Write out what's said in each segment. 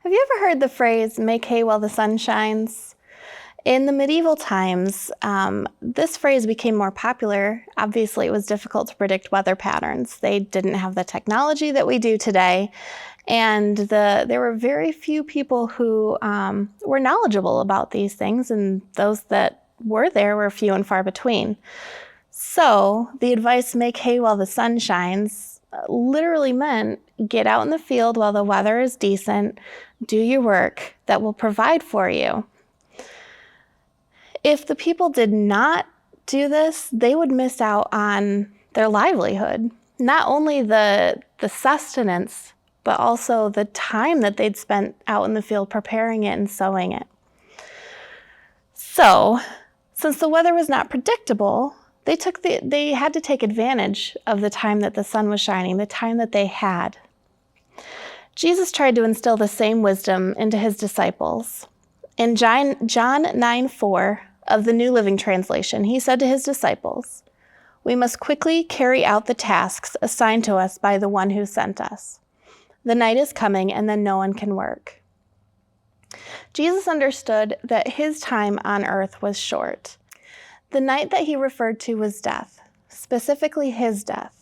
Have you ever heard the phrase, make hay while the sun shines? In the medieval times, this phrase became more popular. Obviously, it was difficult to predict weather patterns. They didn't have the technology that we do today, and there were very few people who were knowledgeable about these things, and those that were there were few and far between. So the advice, make hay while the sun shines, literally meant get out in the field while the weather is decent, do your work that will provide for you. If the people did not do this, they would miss out on their livelihood. Not only the sustenance, but also the time that they'd spent out in the field preparing it and sowing it. So, since the weather was not predictable, they had to take advantage of the time that the sun was shining, the time that they had. Jesus tried to instill the same wisdom into his disciples. In John 9:4 of the New Living Translation, he said to his disciples, "We must quickly carry out the tasks assigned to us by the one who sent us. The night is coming, and then no one can work." Jesus understood that his time on earth was short. The night that he referred to was death, specifically his death.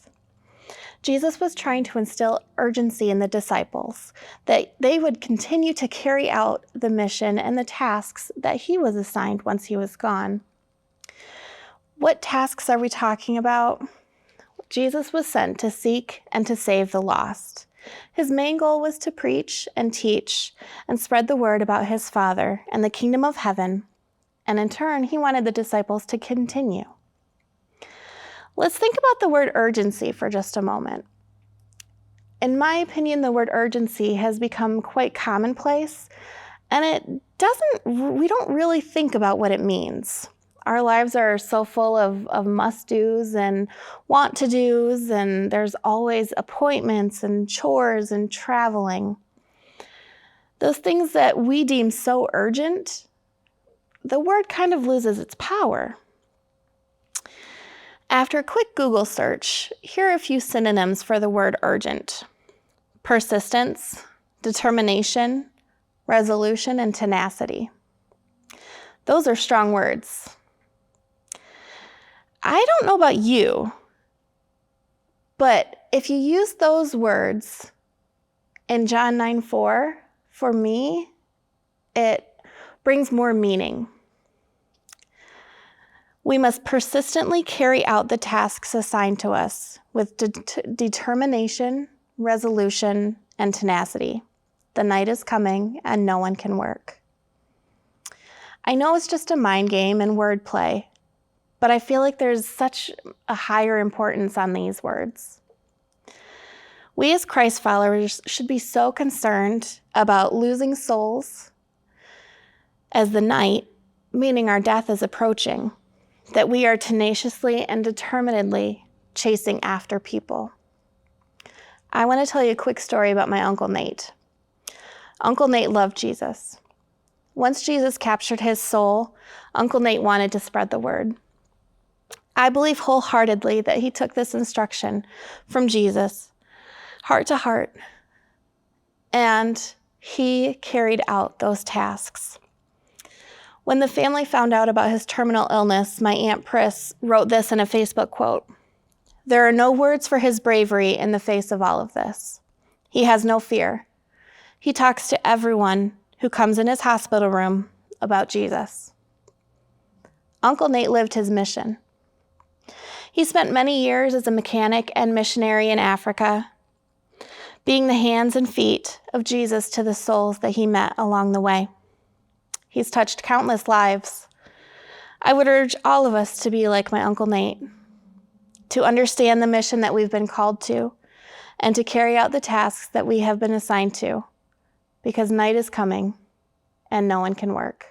Jesus was trying to instill urgency in the disciples, that they would continue to carry out the mission and the tasks that he was assigned once he was gone. What tasks are we talking about? Jesus was sent to seek and to save the lost. His main goal was to preach and teach and spread the word about his Father and the kingdom of heaven, and in turn, he wanted the disciples to continue. Let's think about the word urgency for just a moment. In my opinion, the word urgency has become quite commonplace, and we don't really think about what it means. Our lives are so full of must-dos and want-to-dos, and there's always appointments and chores and traveling. Those things that we deem so urgent, the word kind of loses its power. After a quick Google search, here are a few synonyms for the word urgent: persistence, determination, resolution, and tenacity. Those are strong words. I don't know about you, but if you use those words in John 9:4, for me, it brings more meaning. We must persistently carry out the tasks assigned to us with determination, resolution, and tenacity. The night is coming and no one can work. I know it's just a mind game and wordplay, but I feel like there's such a higher importance on these words. We as Christ followers should be so concerned about losing souls as the night, meaning our death, is approaching, that we are tenaciously and determinedly chasing after people. I want to tell you a quick story about my Uncle Nate. Uncle Nate loved Jesus. Once Jesus captured his soul, Uncle Nate wanted to spread the word. I believe wholeheartedly that he took this instruction from Jesus, heart to heart, and he carried out those tasks. When the family found out about his terminal illness, my Aunt Pris wrote this in a Facebook quote: "There are no words for his bravery in the face of all of this. He has no fear. He talks to everyone who comes in his hospital room about Jesus." Uncle Nate lived his mission. He spent many years as a mechanic and missionary in Africa, being the hands and feet of Jesus to the souls that he met along the way. He's touched countless lives. I would urge all of us to be like my Uncle Nate, to understand the mission that we've been called to, and to carry out the tasks that we have been assigned to, because night is coming and no one can work.